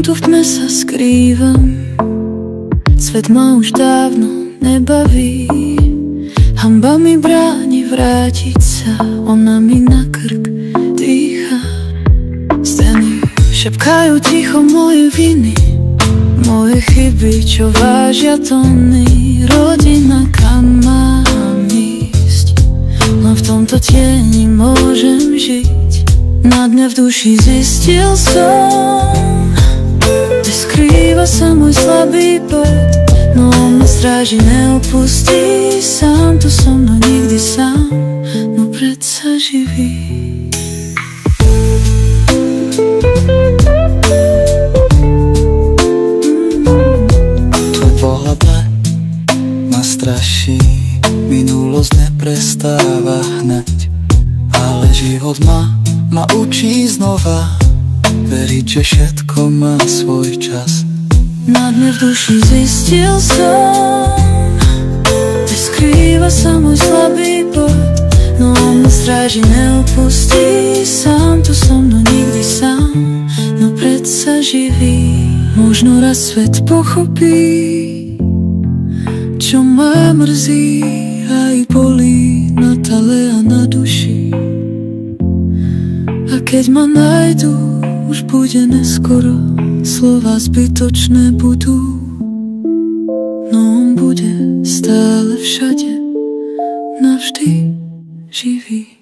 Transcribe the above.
tu v tme sa skrývam, svet ma už dávno nebaví. Hanba mi bráni vrátiť sa, ona mi na krk dýcha. Steny šepkajú ticho moje viny, moje chyby, čo vážia tony. Rodina, kam mám ísť, len v tomto tieni môžem žiť. Na dne v duši zistil som, že skrýva sa môj slabý bod, no on ma stráži, neopustí. Sám tu so mnou nikdy sám, no predsa živý. Tvoj pohľad ma straší, minulosť neprestáva hnať, ale život ma učí znova veriť, že všetko má svoj čas. Na dne v duši zistil som, že skrýva sa môj slabý bod, no on ma stráži, neopustí. Sám tu so mnou nikdy sám, no predsa živý. Možno raz svet pochopí, čo ma mrzí, aj bolí na tele a na duši. A keď ma nájdu, už bude neskoro, slova zbytočné budú, no on bude stále všade, navždy živý.